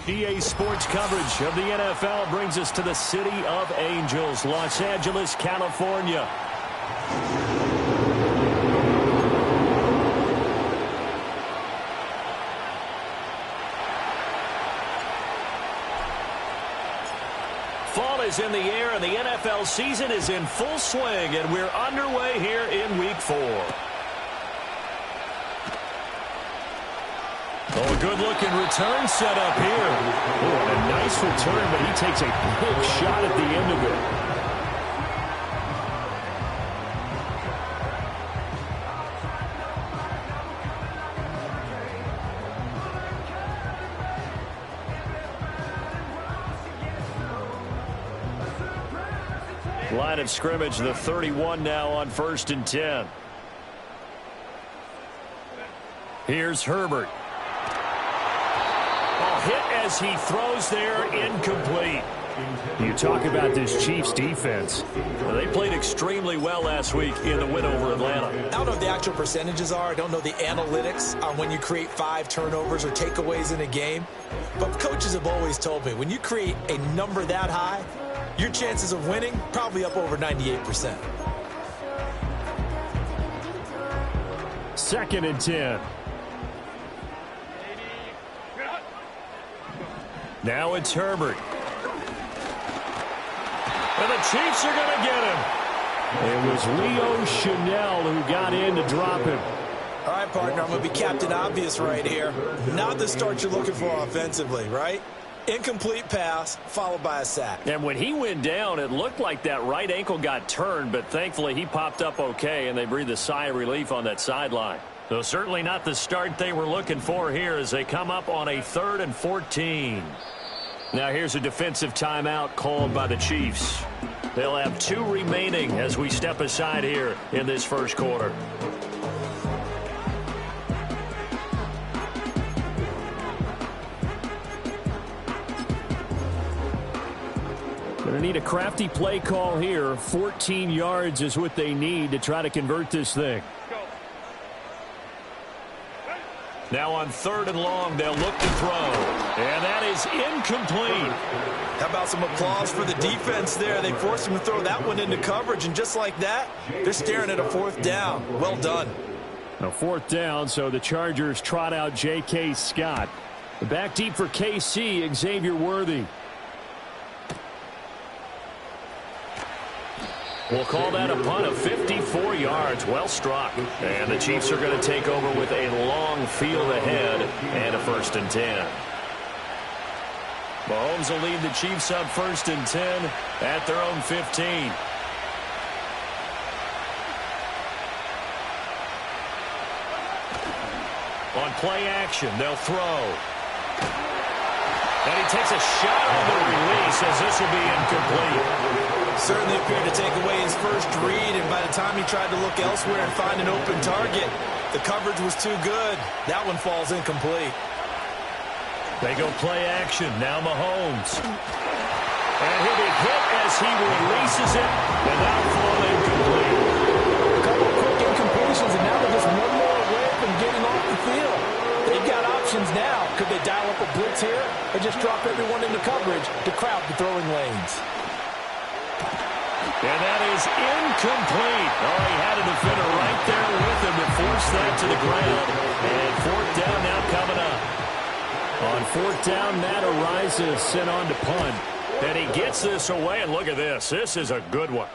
EA Sports coverage of the NFL brings us to the City of Angels, Los Angeles, California. Fall is in the air and the NFL season is in full swing, and we're underway here in Week 4. Oh, a good-looking return set up here. Oh, and a nice return, but he takes a big shot at the end of it. Line of scrimmage, the 31 now on 1st and 10. Here's Herbert. Hit as he throws there, incomplete. You talk about this Chiefs defense. Well, they played extremely well last week in the win over Atlanta. I don't know what the actual percentages are. I don't know the analytics on when you create 5 turnovers or takeaways in a game. But coaches have always told me, when you create a number that high, your chances of winning probably up over 98%. 2nd and 10. Now it's Herbert. And the Chiefs are going to get him. It was Leo Chanel who got in to drop him. All right, partner, I'm going to be Captain Obvious right here. Not the start you're looking for offensively, right? Incomplete pass, followed by a sack. And when he went down, it looked like that right ankle got turned, but thankfully he popped up okay, and they breathed a sigh of relief on that sideline. So certainly not the start they were looking for here as they come up on a 3rd and 14. Now here's a defensive timeout called by the Chiefs. They'll have 2 remaining as we step aside here in this first quarter. Going to need a crafty play call here. 14 yards is what they need to try to convert this thing. Now on 3rd and long, they'll look to throw. And that is incomplete. How about some applause for the defense there? They forced him to throw that one into coverage, and just like that, they're staring at a 4th down. Well done. A 4th down, so the Chargers trot out J.K. Scott. Back deep for KC, Xavier Worthy. We'll call that a punt of 54 yards. Well struck. And the Chiefs are going to take over with a long field ahead and a 1st and 10. Mahomes will lead the Chiefs up 1st and 10 at their own 15. On play action, they'll throw. And he takes a shot on the release as this will be incomplete. Certainly appeared to take away his first read, and by the time he tried to look elsewhere and find an open target, the coverage was too good. That one falls incomplete. They go play action. Now Mahomes. And he'll be hit as he releases it, and that'll fall incomplete. A couple of quick incompletions, and now they're just one more away from getting off the field. They've got options now. Could they dial up a blitz here or just drop everyone into coverage to crowd the throwing lanes? And that is incomplete. Oh, he had a defender right there with him to force that to the ground. And 4th down now coming up. On 4th down, Matt Araiza sent on to punt. And he gets this away, and look at this. This is a good one.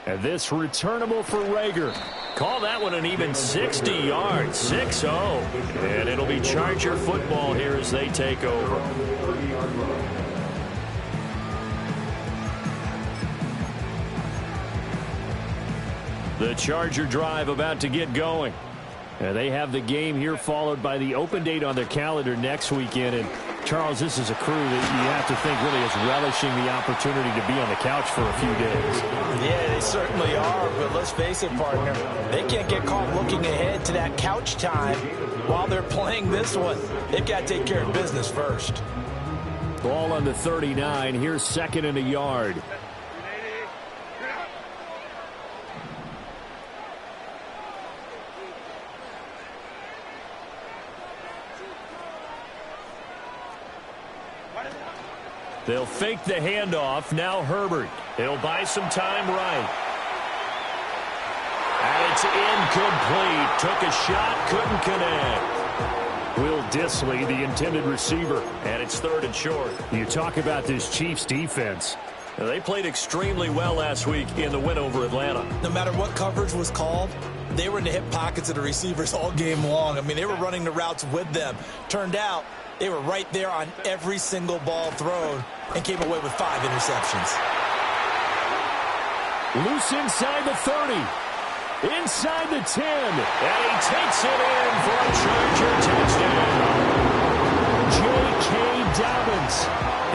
And this returnable for Rager. Call that one an even 60 yards, 6-0. And it'll be Charger football here as they take over. The Charger drive about to get going. They have the game here followed by the open date on their calendar next weekend. And, Charles, this is a crew that you have to think really is relishing the opportunity to be on the couch for a few days. Yeah, they certainly are. But let's face it, partner, they can't get caught looking ahead to that couch time while they're playing this one. They've got to take care of business first. Ball on the 39. Here's 2nd and a yard. They'll fake the handoff. Now Herbert. He'll buy some time right. And it's incomplete. Took a shot, couldn't connect. Will Dissly, the intended receiver. And it's 3rd and short. You talk about this Chiefs defense. They played extremely well last week in the win over Atlanta. No matter what coverage was called, they were in the hip pockets of the receivers all game long. I mean, they were running the routes with them. Turned out they were right there on every single ball thrown and came away with 5 interceptions. Loose inside the 30. Inside the 10. And he takes it in for a Charger touchdown. J.K. Dobbins,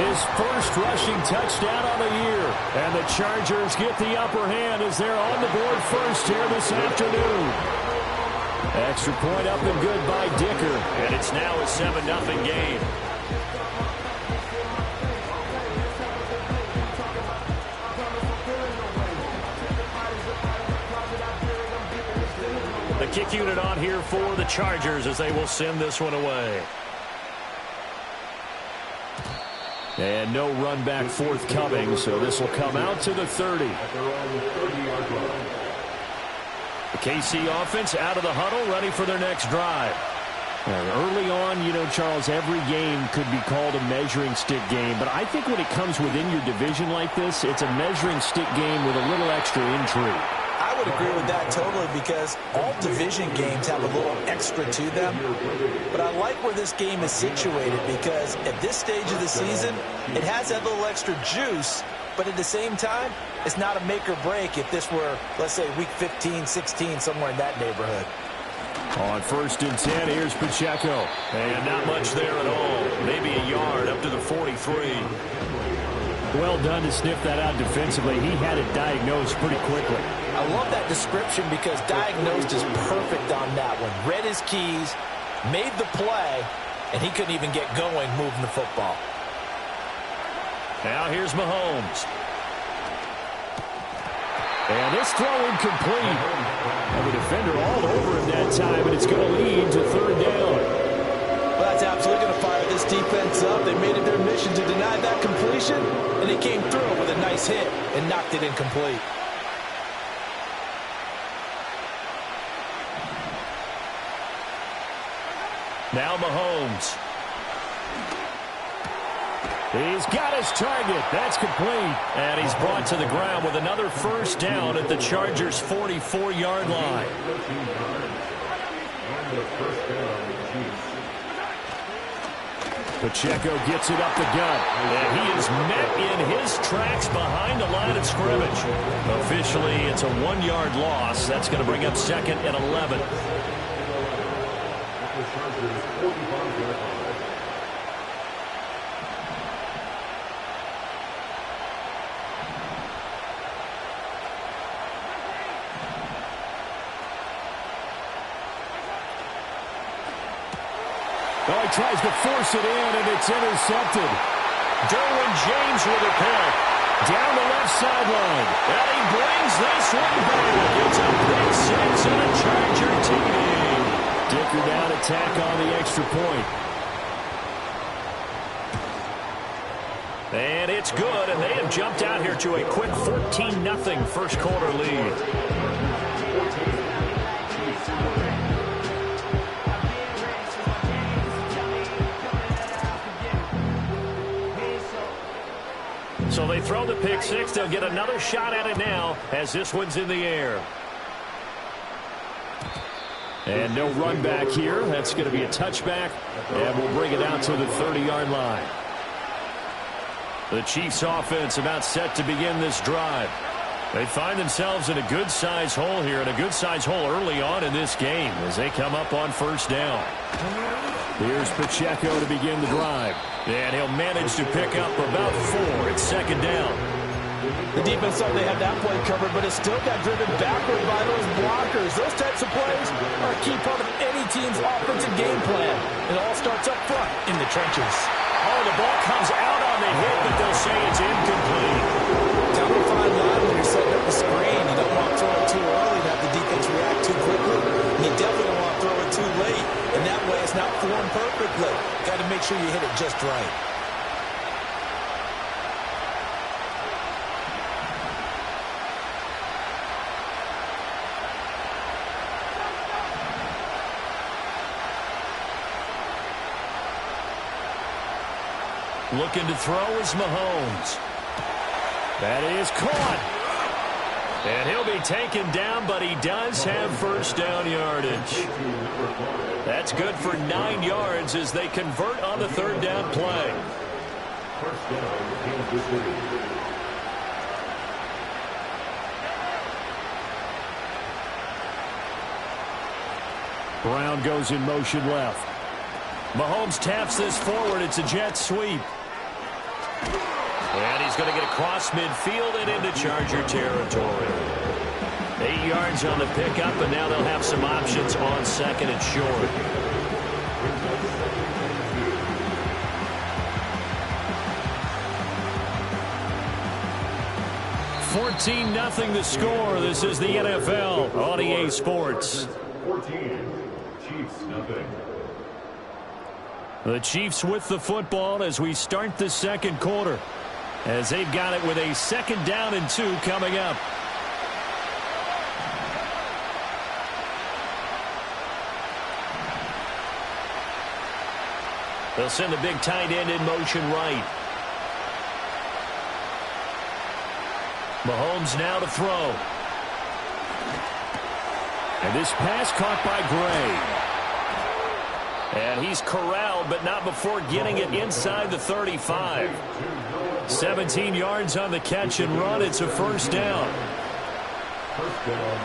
his first rushing touchdown on the year. And the Chargers get the upper hand as they're on the board first here this afternoon. Extra point up and good by Dicker. And it's now a 7-0 game. The kick unit on here for the Chargers as they will send this one away. And no run back forthcoming, so this will come out to the 30. The KC offense out of the huddle, ready for their next drive. And early on, you know, Charles, every game could be called a measuring stick game. But I think when it comes within your division like this, it's a measuring stick game with a little extra intrigue. I would agree with that totally because all division games have a little extra to them. But I like where this game is situated because at this stage of the season, it has that little extra juice. But at the same time, it's not a make or break if this were, let's say, week 15, 16, somewhere in that neighborhood. On 1st and 10, here's Pacheco. And not much there at all. Maybe a yard up to the 43. Well done to sniff that out defensively. He had it diagnosed pretty quickly. I love that description because diagnosed is perfect on that one. Read his keys, made the play, and he couldn't even get going moving the football. Now here's Mahomes. And this throw incomplete. And the defender all over him that time, and it's going to lead to 3rd down. Well, that's absolutely going to fire this defense up. They made it their mission to deny that completion, and they came through with a nice hit and knocked it incomplete. Now Mahomes. He's got his target. That's complete. And he's brought to the ground with another 1st down at the Chargers' 44-yard line. Pacheco gets it up the gut. And he is met in his tracks behind the line of scrimmage. Officially, it's a 1-yard loss. That's going to bring up 2nd and 11. Oh, he tries to force it in, and it's intercepted. Derwin James with a pick. Down the left sideline. And he brings this one back. It's a big 6 and a Charger TD. Dicker down to tack on the extra point. And it's good, and they have jumped out here to a quick 14-0 first quarter lead. So they throw the pick 6. They'll get another shot at it now as this one's in the air. And no run back here. That's going to be a touchback, and we'll bring it out to the 30-yard line. The Chiefs offense about set to begin this drive. They find themselves in a good-size hole here, and a good-size hole early on in this game as they come up on first down. Here's Pacheco to begin the drive. And he'll manage to pick up about 4 at second down. The defense thought they had that play covered, but it still got driven backward by those blockers. Those types of plays are a key part of any team's offensive game plan. It all starts up front in the trenches. Oh, the ball comes out on the hit, but they'll say it's incomplete. Down the fine line when you're setting up the screen. You don't want to throw it too early and have the defense react too quickly. And you definitely don't want to throw it too late. And that way it's not formed perfectly. Got to make sure you hit it just right. Looking to throw is Mahomes. That is caught. And he'll be taken down, but he does have first down yardage. That's good for 9 yards as they convert on the third down play. First down, Kansas City. Brown goes in motion left. Mahomes taps this forward. It's a jet sweep. And he's going to get across midfield and into Charger territory. 8 yards on the pickup, and now they'll have some options on second and short. $14-0 the score. This is the NFL on EA Sports. 14, Chiefs nothing. The Chiefs with the football as we start the second quarter, as they've got it with a 2nd down and 2 coming up. They'll send the big tight end in motion right. Mahomes now to throw. And this pass caught by Gray. And he's corralled, but not before getting it inside the 35. 17 yards on the catch and run. It's a first down. First down,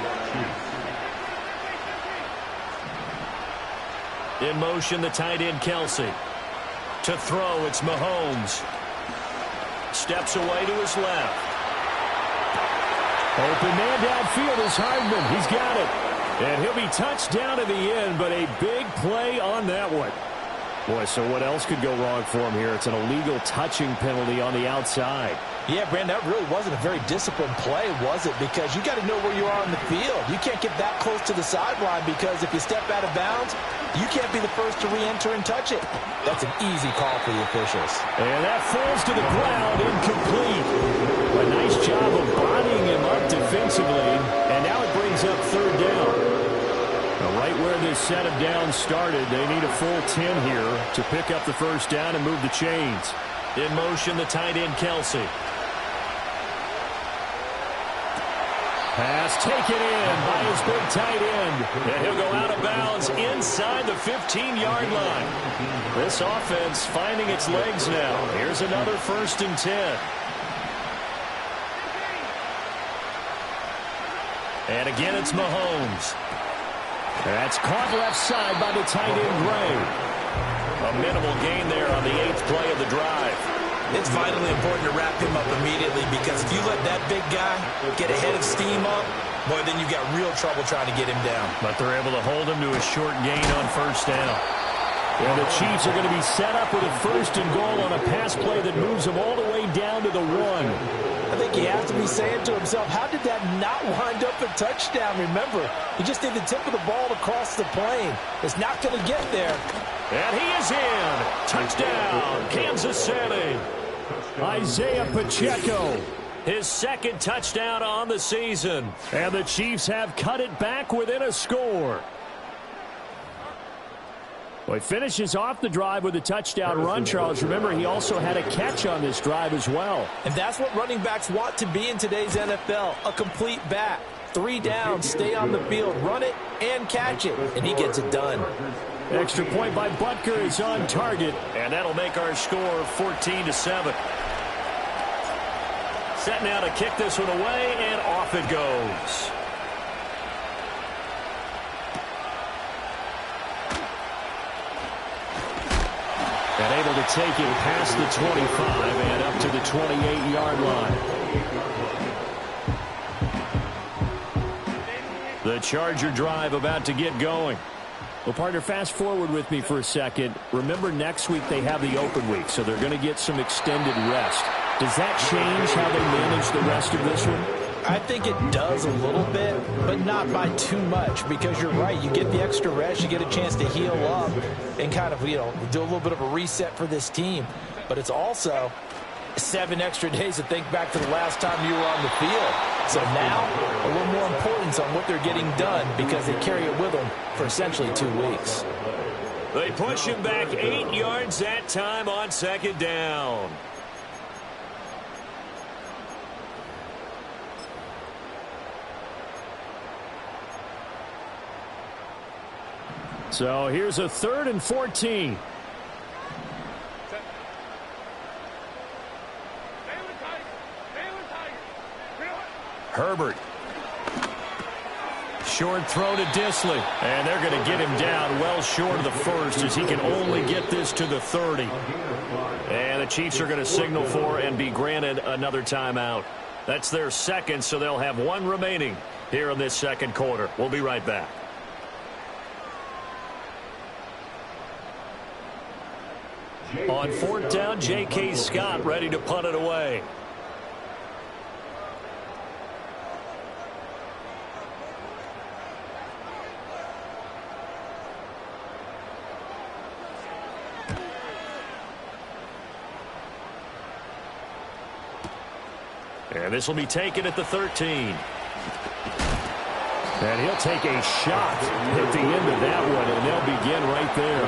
Chiefs. In motion, the tight end, Kelsey. To throw, it's Mahomes. Steps away to his left. Open man downfield is Hardman. He's got it. And he'll be touched down at the end, but a big play on that one. Boy, so what else could go wrong for him here? It's an illegal touching penalty on the outside. Yeah, Brandon, that really wasn't a very disciplined play, was it? Because you got to know where you are on the field. You can't get that close to the sideline because if you step out of bounds, you can't be the first to re-enter and touch it. That's an easy call for the officials. And that falls to the ground, incomplete. A nice job of bodying him up defensively, and now it brings up third down. Now, right where this set of downs started, they need a full 10 here to pick up the first down and move the chains. In motion, the tight end, Kelsey. Pass taken in by his big tight end. And he'll go out of bounds inside the 15-yard line. This offense finding its legs now. Here's another 1st and 10. And again, it's Mahomes. That's caught left side by the tight end, Gray. A minimal gain there on the 8th play of the drive. It's vitally important to wrap him up immediately because if you let that big guy get ahead of steam up, boy, then you've got real trouble trying to get him down. But they're able to hold him to a short gain on first down. And the Chiefs are going to be set up with a 1st and goal on a pass play that moves them all the way down to the 1. I think he has to be saying to himself, how did that not wind up a touchdown? Remember, he just did the tip of the ball across the plane. It's not going to get there. And he is in. Touchdown, Kansas City. Isaiah Pacheco. His 2nd touchdown on the season. And the Chiefs have cut it back within a score. Well, he finishes off the drive with a touchdown run, Charles. Remember, he also had a catch on this drive as well. And that's what running backs want to be in today's NFL, a complete back. 3 downs, stay on the field, run it, and catch it. And he gets it done. Extra point by Butker is on target. And that'll make our score 14-7. Set now to kick this one away, and off it goes. And able to take it past the 25 and up to the 28-yard line. The Charger drive about to get going. Well, partner, fast forward with me for a second. Remember, next week they have the open week, so they're going to get some extended rest. Does that change how they manage the rest of this one? I think it does a little bit, but not by too much, because you're right. You get the extra rest, you get a chance to heal up and kind of, do a little bit of a reset for this team. But it's also 7 extra days to think back to the last time you were on the field. So now, a little more importance on what they're getting done because they carry it with them for essentially 2 weeks. They push him back 8 yards that time on second down. So here's a 3rd and 14. Herbert. Short throw to Dissly. And they're going to get him down well short of the first as he can only get this to the 30. And the Chiefs are going to signal for and be granted another timeout. That's their second, so they'll have 1 remaining here in this second quarter. We'll be right back. On 4th down, J.K. Scott ready to punt it away. And this will be taken at the 13. And he'll take a shot at the end of that one, and they'll begin right there.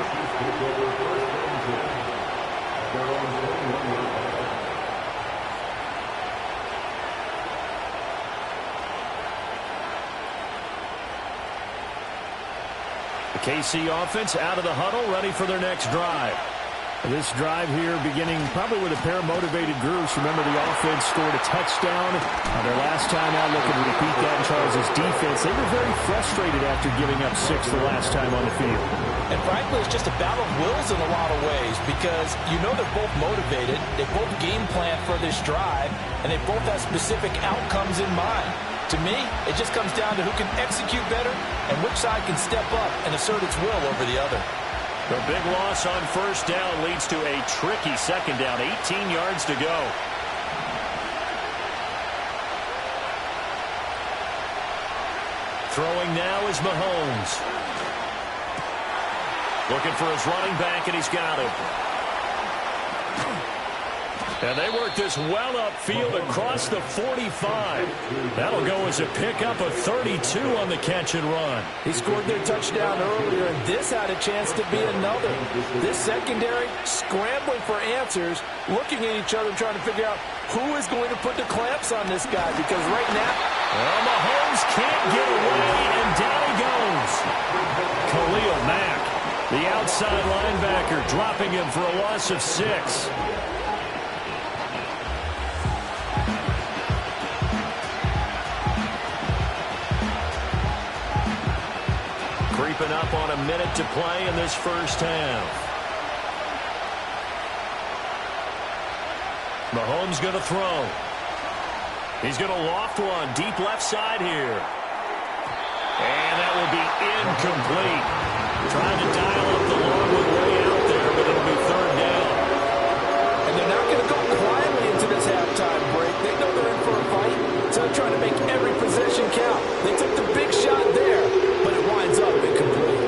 The KC offense out of the huddle, ready for their next drive. This drive here beginning probably with a pair of motivated groups. Remember, the offense scored a touchdown their last time out, looking to repeat that in Charles' defense. They were very frustrated after giving up 6 the last time on the field. And frankly, it's just a battle of wills in a lot of ways because they're both motivated, they both game plan for this drive, and they both have specific outcomes in mind. To me, it just comes down to who can execute better and which side can step up and assert its will over the other. The big loss on 1st down leads to a tricky second down. 18 yards to go. Throwing now is Mahomes. Looking for his running back, and he's got him. And they work this well upfield across the 45. That'll go as a pickup of 32 on the catch and run. He scored their touchdown earlier, and this had a chance to be another. This secondary scrambling for answers, looking at each other, trying to figure out who is going to put the clamps on this guy. Because right now, Mahomes can't get away, and down he goes. Khalil Mack, the outside linebacker, dropping him for a loss of 6. Creeping up on a minute to play in this first half. Mahomes going to throw. He's going to loft one deep left side here. And that will be incomplete. Trying to dial up the long one way out there, but it'll be 3rd down. And they're not going to go quietly into this halftime break. They know they're in for a fight, so they're trying to make every possession count. They took the big shot there, but it winds up incomplete.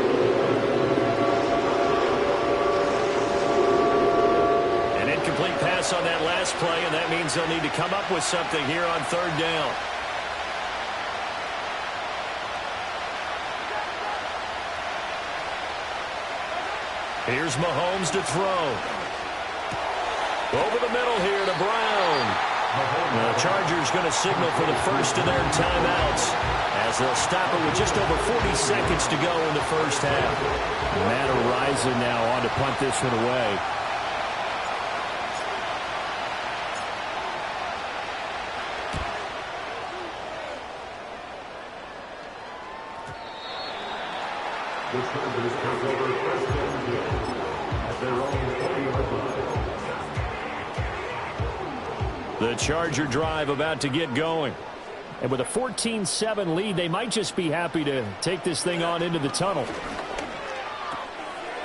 An incomplete pass on that last play, and that means they'll need to come up with something here on 3rd down. Here's Mahomes to throw. Over the middle here to Brown. The Chargers going to signal for the first of their timeouts as they'll stop it with just over 40 seconds to go in the first half. Matt Araiza now on to punt this one away. The Chargers take over first and 10 at their own 40-yard line. The Charger drive about to get going. And with a 14-7 lead, they might just be happy to take this thing on into the tunnel.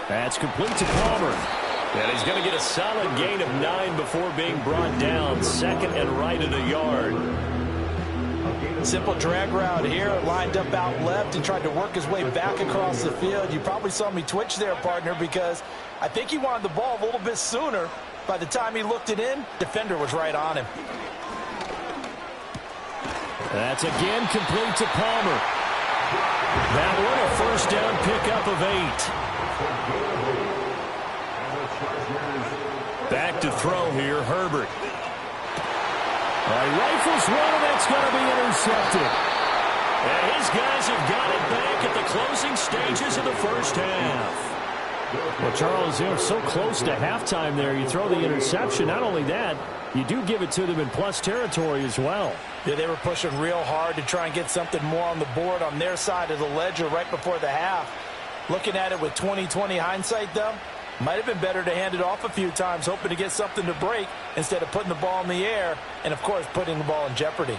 That's complete to Palmer. And he's going to get a solid gain of 9 before being brought down. Second and right at a yard. Simple drag route here, lined up out left and tried to work his way back across the field. You probably saw me twitch there, partner, because I think he wanted the ball a little bit sooner. By the time he looked it in, defender was right on him. That's again complete to Palmer. That one a first down pickup of 8. Back to throw here, Herbert. Rifles one, and that's going to be intercepted. And his guys have got it back at the closing stages of the first half. Well, Charles, so close to halftime there. You throw the interception. Not only that, you do give it to them in plus territory as well. Yeah, they were pushing real hard to try and get something more on the board on their side of the ledger right before the half. Looking at it with 20/20 hindsight, though, might have been better to hand it off a few times, hoping to get something to break instead of putting the ball in the air and, of course, putting the ball in jeopardy.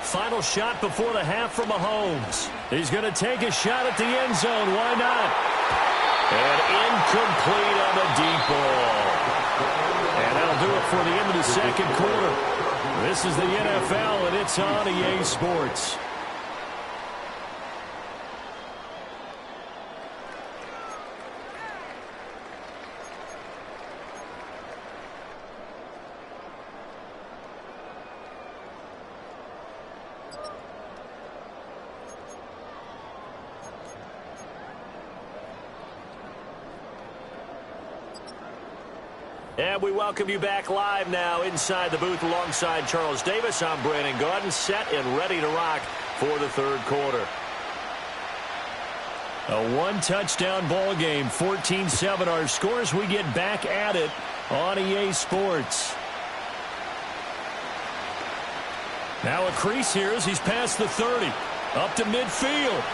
Final shot before the half from Mahomes. He's going to take a shot at the end zone. Why not? And incomplete on the deep ball. And that'll do it for the end of the second quarter. This is the NFL, and it's on EA Sports. And we welcome you back live now inside the booth alongside Charles Davis. I'm Brandon Gaudin, set and ready to rock for the third quarter. A one-touchdown ball game, 14-7 our scores. We get back at it on EA Sports. Now a crease here as he's past the 30. Up to midfield.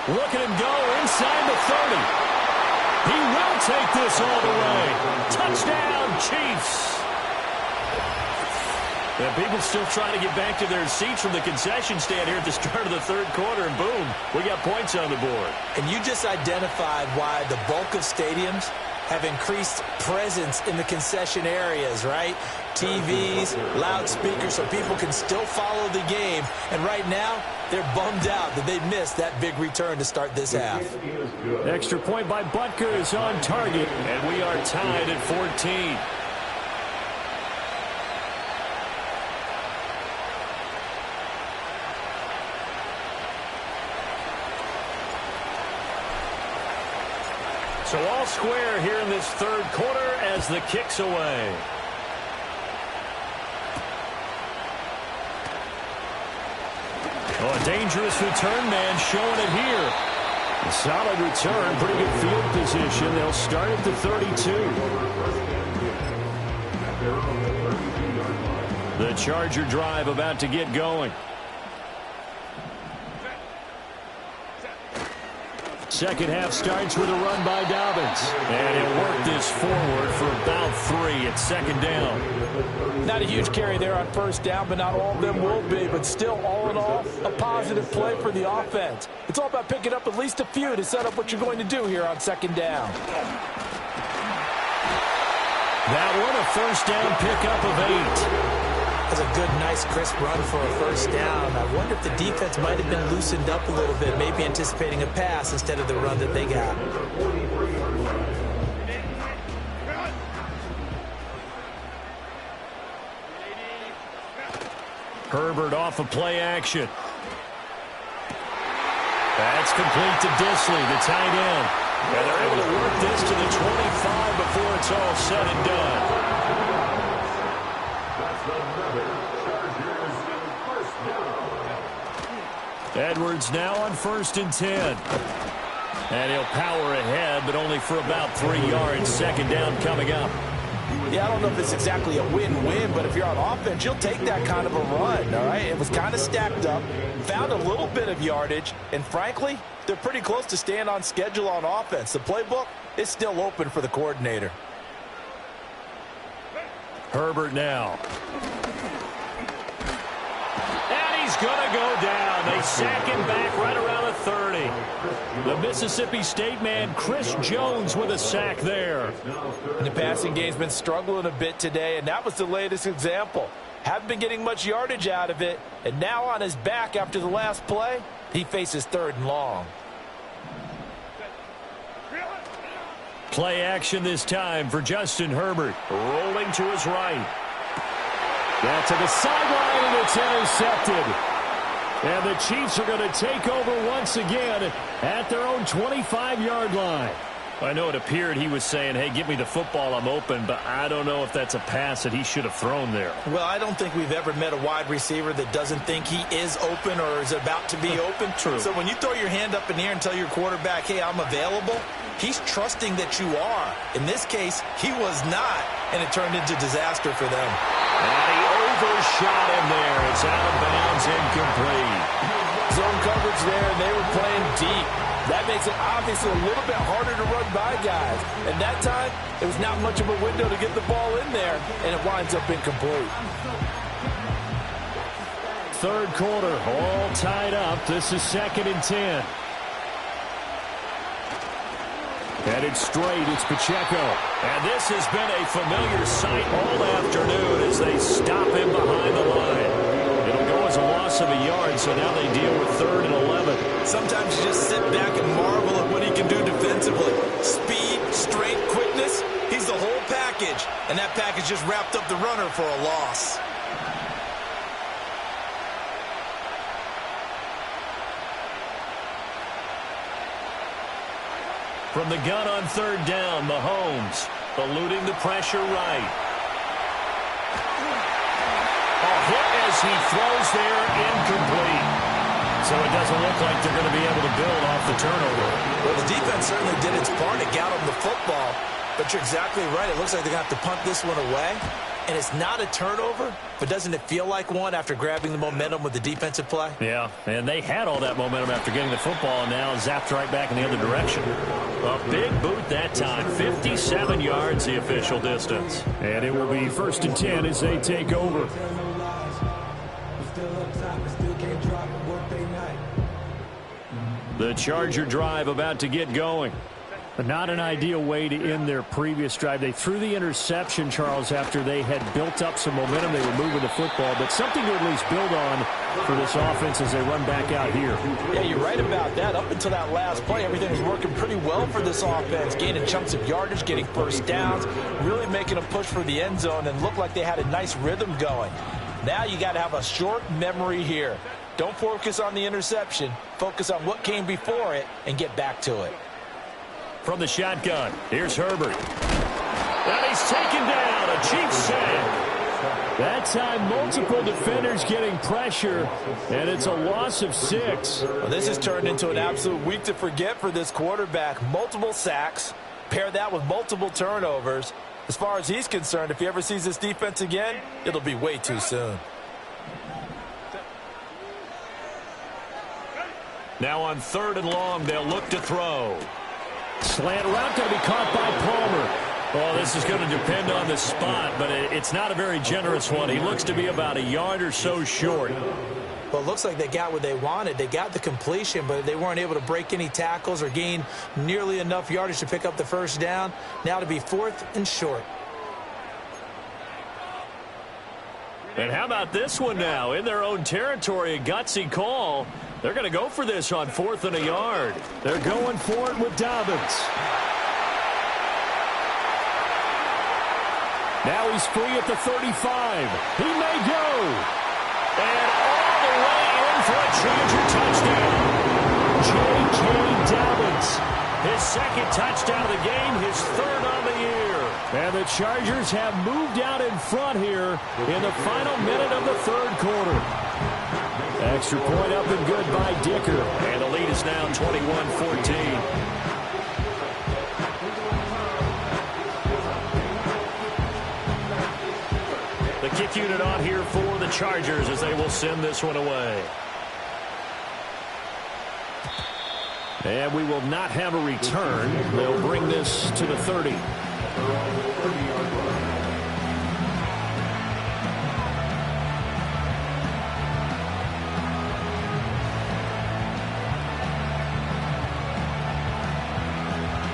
Look at him go inside the 30. He will take this all the way. Touchdown, Chiefs. And people still trying to get back to their seats from the concession stand here at the start of the third quarter, and boom, we got points on the board. And you just identified why the bulk of stadiums have increased presence in the concession areas, right? TVs, loudspeakers, so people can still follow the game. And right now, they're bummed out that they missed that big return to start this half. Extra point by Butker is on target, and we are tied at 14. So all square here in this third quarter as the kick's away. Oh, a dangerous return man showing it here. a solid return, pretty good field position. They'll start at the 32. The Charger drive about to get going. Second half starts with a run by Dobbins. And he'll work this forward for about 3 at second down. Not a huge carry there on first down, but not all of them will be. But still, all in all, a positive play for the offense. It's all about picking up at least a few to set up what you're going to do here on second down. That one, a first down pickup of 8. That's a good, nice, crisp run for a first down. I wonder if the defense might have been loosened up a little bit, maybe anticipating a pass instead of the run that they got. Herbert off of play action. That's complete to Disley, the tight end. And they're able to work this to the 25 before it's all said and done. That's Edwards now on 1st and 10. And he'll power ahead, but only for about 3 yards. Second down coming up. Yeah, I don't know if it's exactly a win-win, but if you're on offense, you'll take that kind of a run, all right? It was kind of stacked up, found a little bit of yardage, and frankly, they're pretty close to staying on schedule on offense. The playbook is still open for the coordinator. Herbert now. And he's going to go down. They sack him back right around the 30. The Mississippi State man, Chris Jones, with a sack there. And the passing game's been struggling a bit today, and that was the latest example. Haven't been getting much yardage out of it, and now on his back after the last play, he faces 3rd and long. Play action this time for Justin Herbert. Rolling to his right. That's to the sideline, and it's intercepted. And the Chiefs are going to take over once again at their own 25-yard line. I know it appeared he was saying, hey, give me the football, I'm open, but I don't know if that's a pass that he should have thrown there. Well, I don't think we've ever met a wide receiver that doesn't think he is open or is about to be open. True. So when you throw your hand up in the air and tell your quarterback, hey, I'm available, he's trusting that you are. In this case, he was not, and it turned into disaster for them. And he overshot him there. It's out of bounds, incomplete. Zone coverage there, and they were playing deep. That makes it obviously a little bit harder to run by guys. And that time, it was not much of a window to get the ball in there, and it winds up incomplete. Third quarter, all tied up. This is 2nd and 10. Headed straight, it's Pacheco. And this has been a familiar sight all afternoon as they stop him behind the line. It'll go as a loss of a yard, so now they deal with 3rd and 11. Sometimes you just sit back and marvel at what he can do defensively. Speed, strength, quickness, he's the whole package. And that package just wrapped up the runner for a loss. From the gun on 3rd down, Mahomes eluding the pressure right. A hit as he throws there, incomplete. So it doesn't look like they're going to be able to build off the turnover. Well, the defense certainly did its part. It got him the football. But you're exactly right. It looks like they're going to have to punt this one away. And it's not a turnover, but doesn't it feel like one after grabbing the momentum with the defensive play? Yeah, and they had all that momentum after getting the football, and now zapped right back in the other direction. A big boot that time. 57 yards, the official distance. And it will be 1st and 10 as they take over. The Charger drive about to get going. But not an ideal way to end their previous drive. They threw the interception, Charles, after they had built up some momentum. They were moving the football, but something to at least build on for this offense as they run back out here. Yeah, you're right about that. Up until that last play, everything was working pretty well for this offense, gaining chunks of yardage, getting first downs, really making a push for the end zone, and looked like they had a nice rhythm going. Now you got to have a short memory here. Don't focus on the interception. Focus on what came before it and get back to it. From the shotgun, here's Herbert. And he's taken down. A Chiefs sack. That time, multiple defenders getting pressure, and it's a loss of 6. Well, this has turned into an absolute week to forget for this quarterback. Multiple sacks, pair that with multiple turnovers. As far as he's concerned, if he ever sees this defense again, it'll be way too soon. Now on 3rd and long, they'll look to throw. Slant route going to be caught by Palmer. Well, this is going to depend on the spot, but it's not a very generous one. He looks to be about a yard or so short. Well, it looks like they got what they wanted. They got the completion, but they weren't able to break any tackles or gain nearly enough yardage to pick up the first down. Now to be 4th and short. And how about this one now? In their own territory, a gutsy call. They're going to go for this on 4th and a yard. They're going for it with Dobbins. Now he's free at the 35. He may go. And all the way in for a Charger touchdown. J.K. Dobbins. His 2nd touchdown of the game, his 3rd on the year. And the Chargers have moved out in front here in the final minute of the 3rd quarter. Extra point up and good by Dicker. And the lead is now 21-14. kick unit on here for the Chargers as they will send this one away. And we will not have a return. They'll bring this to the 30.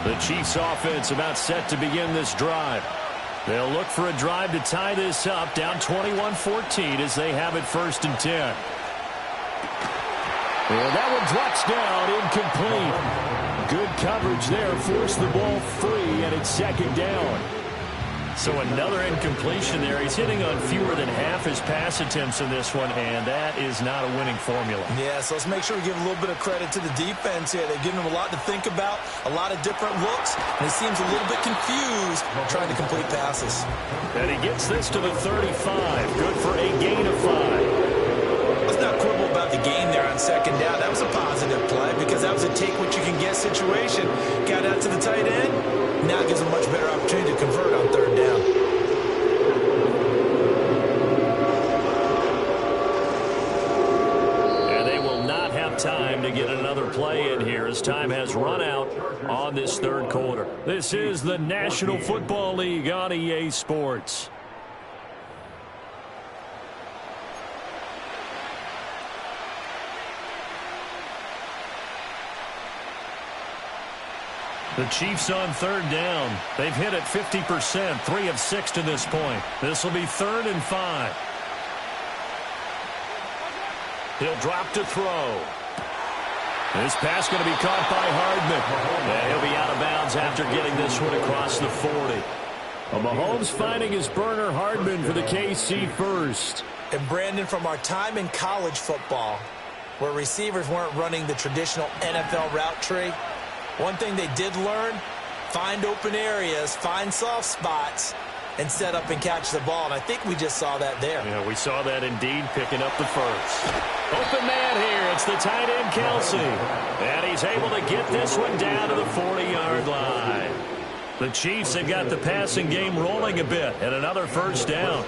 The Chiefs offense about set to begin this drive. They'll look for a drive to tie this up, down 21-14 as they have it 1st and 10. And that one drops down, incomplete. Good coverage there, forced the ball free, and it's 2nd down. So another incompletion there. He's hitting on fewer than half his pass attempts in this one, and that is not a winning formula. Yeah, so let's make sure we give a little bit of credit to the defense here. They've given him a lot to think about, a lot of different looks, and he seems a little bit confused trying to complete passes. And he gets this to the 35. Good for a gain of 5. Let's not quibble about the gain there on 2nd down. That was a positive play because that was a take-what-you-can-get situation. Got out to the tight end. Now it gives him a much better opportunity to convert on 3rd down. And they will not have time to get another play in here as time has run out on this 3rd quarter. This is the National Football League on EA Sports. The Chiefs on 3rd down. They've hit it 50%, 3 of 6 to this point. This will be 3rd and 5. He'll drop to throw. This pass going to be caught by Hardman. And he'll be out of bounds after getting this one across the 40. Well, Mahomes finding his burner, Hardman for the KC first. And Brandon, from our time in college football, where receivers weren't running the traditional NFL route tree, one thing they did learn, find open areas, find soft spots, and set up and catch the ball. And I think we just saw that there. Yeah, we saw that indeed, picking up the first. Open man here. It's the tight end, Kelsey. And he's able to get this one down to the 40-yard line. The Chiefs have got the passing game rolling a bit, and another 1st down.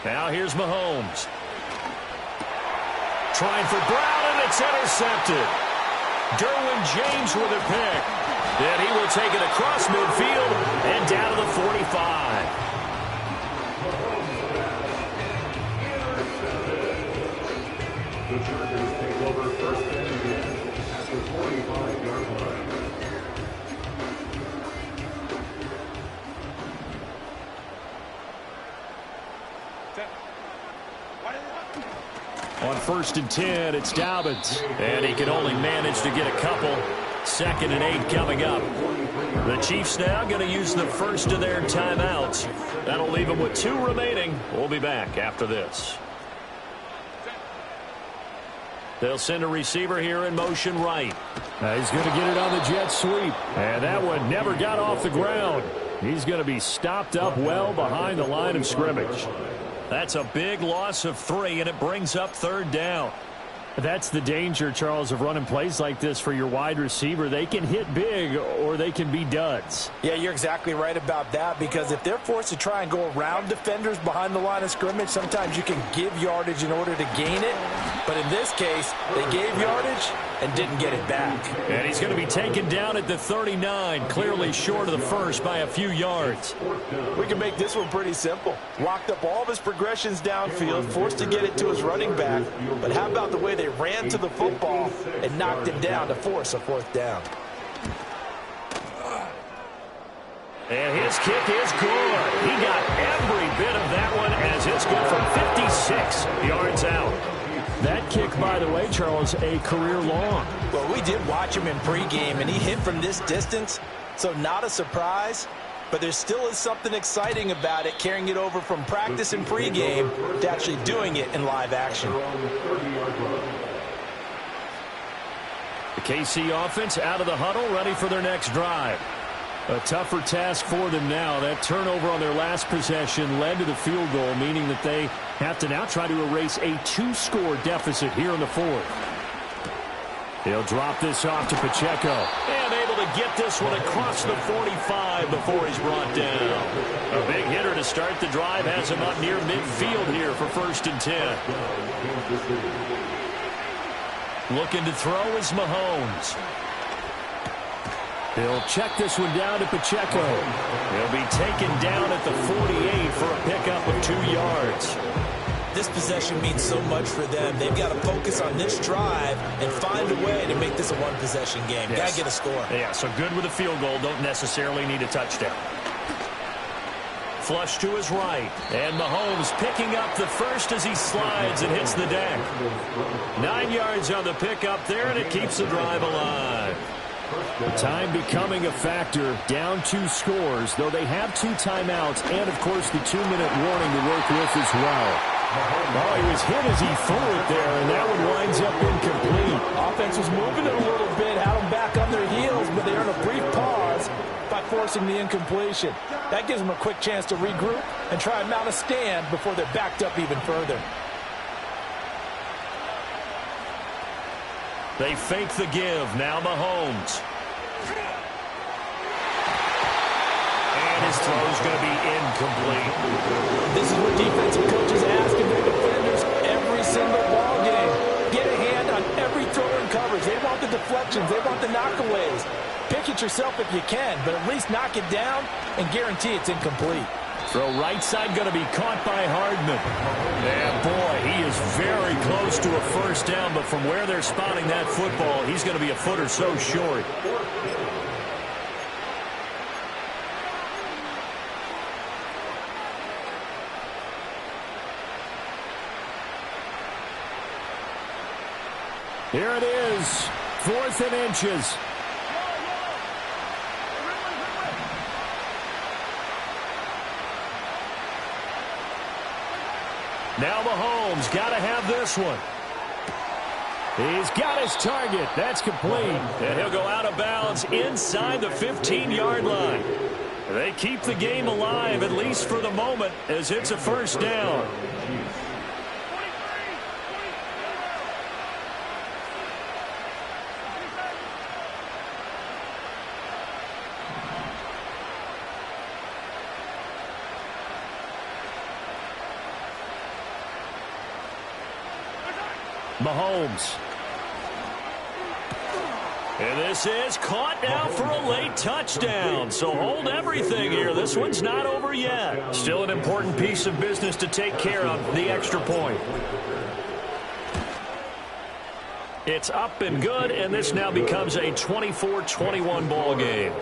Now here's Mahomes. Trying for Brown, and it's intercepted. Derwin James with a pick. Then he will take it across midfield and down to the 45. The Chargers take over 1st and 10 at the 45-yard line. On 1st and 10, it's Dobbins. And he can only manage to get a couple. 2nd and 8 coming up. The Chiefs now going to use the first of their timeouts. That'll leave them with 2 remaining. We'll be back after this. They'll send a receiver here in motion right. He's going to get it on the jet sweep. And that one never got off the ground. He's going to be stopped up well behind the line of scrimmage. That's a big loss of 3, and it brings up 3rd down. That's the danger, Charles, of running plays like this for your wide receiver. They can hit big or they can be duds. Yeah, you're exactly right about that, because if they're forced to try and go around defenders behind the line of scrimmage, sometimes you can give yardage in order to gain it. But in this case, they gave yardage and didn't get it back. And he's going to be taken down at the 39, clearly short of the first by a few yards. We can make this one pretty simple. Walked up all of his progressions downfield, forced to get it to his running back. But how about the way they ran to the football and knocked him down to force a 4th down? And his kick is good. He got every bit of that one as it's good from 56 yards out. That kick, by the way, Charles, a career long. Well, we did watch him in pregame, and he hit from this distance, so not a surprise. But there still is something exciting about it, carrying it over from practice and pregame to actually doing it in live action. The KC offense out of the huddle, ready for their next drive. A tougher task for them now. That turnover on their last possession led to the field goal, meaning that they have to now try to erase a 2-score deficit here in the fourth. He'll drop this off to Pacheco. And able to get this one across the 45 before he's brought down. A big hitter to start the drive has him up near midfield here for 1st and 10. Looking to throw is Mahomes. He'll check this one down to Pacheco. He'll be taken down at the 48 for a pickup of 2 yards. This possession means so much for them. They've got to focus on this drive and find a way to make this a one-possession game. Yes. Got to get a score. Yeah, so good with a field goal. Don't necessarily need a touchdown. Flush to his right. And Mahomes picking up the first as he slides and hits the deck. 9 yards on the pickup there, and it keeps the drive alive. Time becoming a factor, down 2 scores, though they have 2 timeouts and, of course, the 2-minute warning to work with as well. Oh, he was hit as he threw it there, and that one winds up incomplete. Offense was moving it a little bit, had them back on their heels, but they earned a brief pause by forcing the incompletion. That gives them a quick chance to regroup and try and mount a stand before they're backed up even further. They fake the give. Now Mahomes. And his throw is going to be incomplete. This is what defensive coaches ask of their defenders every single ball game. Get a hand on every throw in coverage. They want the deflections. They want the knockaways. Pick it yourself if you can, but at least knock it down and guarantee it's incomplete. Throw right side going to be caught by Hardman. And boy, he is very close to a first down, but from where they're spotting that football, he's going to be a foot or so short. Here it is, 4th and inches. Now Mahomes got to have this one. He's got his target. That's complete. And he'll go out of bounds inside the 15-yard line. They keep the game alive, at least for the moment, as it's a first down. Mahomes. And this is caught now for a late touchdown. So hold everything here. This one's not over yet. Still an important piece of business to take care of, the extra point. It's up and good, and this now becomes a 24-21 ball game.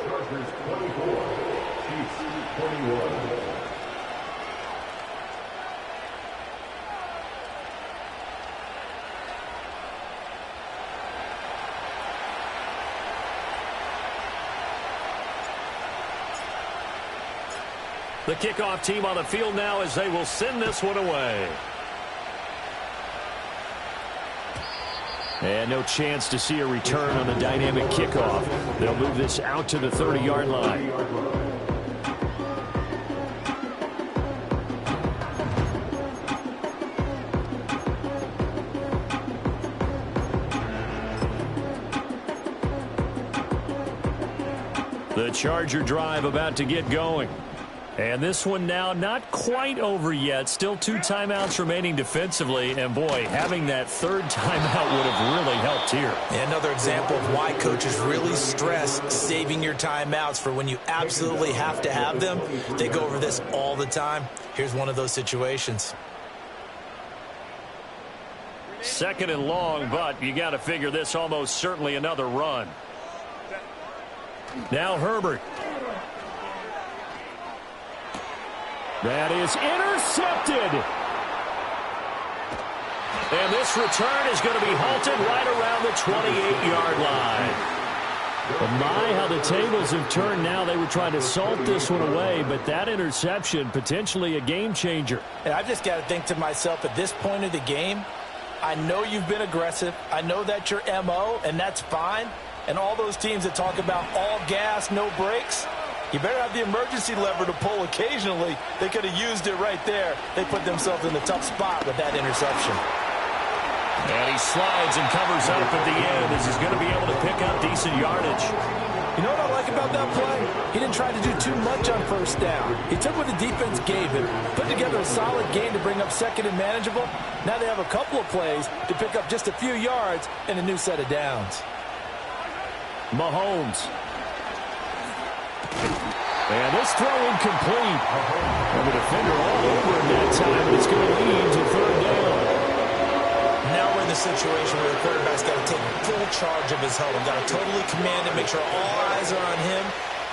The kickoff team on the field now as they will send this one away. And no chance to see a return on the dynamic kickoff. They'll move this out to the 30-yard line. The Charger drive about to get going. And this one now not quite over yet. Still 2 timeouts remaining defensively. And, boy, having that 3rd timeout would have really helped here. And another example of why coaches really stress saving your timeouts for when you absolutely have to have them. They go over this all the time. Here's one of those situations. 2nd and long, but you got to figure this almost certainly another run. Now Herbert. That is intercepted. And this return is going to be halted right around the 28-yard line. But my, how the tables have turned now. They were trying to salt this one away, but that interception, potentially a game changer. And I've just got to think to myself, at this point of the game, I know you've been aggressive. I know that's your MO, and that's fine. And all those teams that talk about all gas, no brakes, You better have the emergency lever to pull occasionally. They could have used it right there. They put themselves in a tough spot with that interception. And he slides and covers up at the end as he's going to be able to pick up decent yardage. You know what I like about that play? He didn't try to do too much on first down. He took what the defense gave him, put together a solid game to bring up second and manageable. Now they have a couple of plays to pick up just a few yards and a new set of downs. Mahomes. And this throw incomplete. And the defender all over him that time, and it's going to lead to third down. Now we're in the situation where the quarterback's got to take full charge of his huddle. Got to totally command it, make sure all eyes are on him.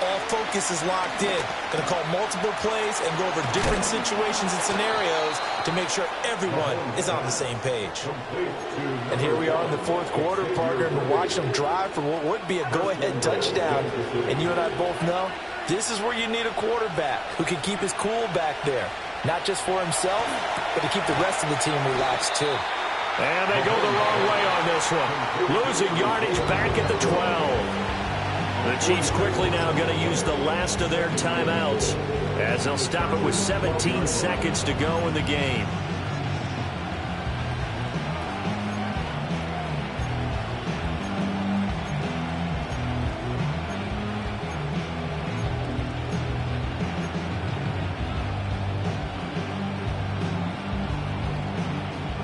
All focus is locked in. Going to call multiple plays and go over different situations and scenarios to make sure everyone is on the same page. And here we are in the fourth quarter, partner, and watch them drive for what would be a go-ahead touchdown. And you and I both know this is where you need a quarterback who can keep his cool back there. Not just for himself, but to keep the rest of the team relaxed too. And they go the wrong way on this one. Losing yardage back at the 12. The Chiefs quickly now going to use the last of their timeouts as they'll stop it with 17 seconds to go in the game.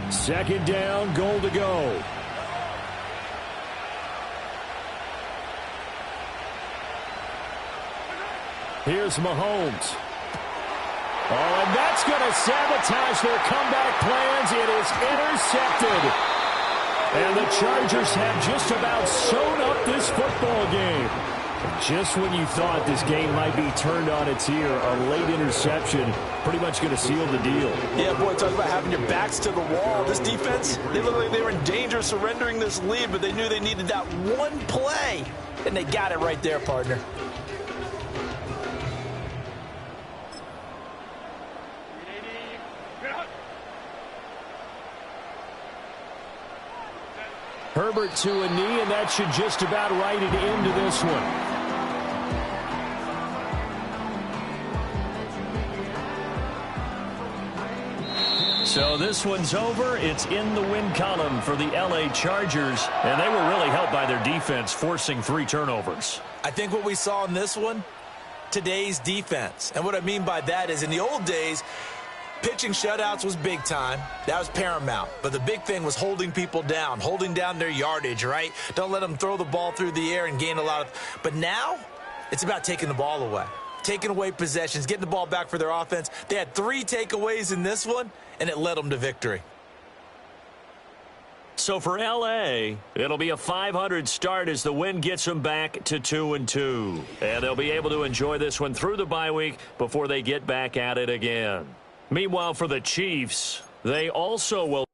Second down, goal to go. Here's Mahomes. Oh, and that's going to sabotage their comeback plans. It is intercepted. And the Chargers have just about sewn up this football game. Just when you thought this game might be turned on its ear, a late interception pretty much going to seal the deal. Yeah, boy, talk about having your backs to the wall. This defense, they looked like they were in danger of surrendering this lead, but they knew they needed that one play, and they got it right there, partner. Herbert to a knee, and that should just about write it into this one. So this one's over. It's in the win column for the L.A. Chargers, and they were really helped by their defense, forcing 3 turnovers. I think what we saw in this one, today's defense. And what I mean by that is in the old days, pitching shutouts was big time. That was paramount. But the big thing was holding people down, holding down their yardage, right? Don't let them throw the ball through the air and gain a lot of... But now, it's about taking the ball away. Taking away possessions, getting the ball back for their offense. They had 3 takeaways in this one, and it led them to victory. So for L.A., it'll be a .500 start as the win gets them back to 2-2. And they'll be able to enjoy this one through the bye week before they get back at it again. Meanwhile, for the Chiefs, they also will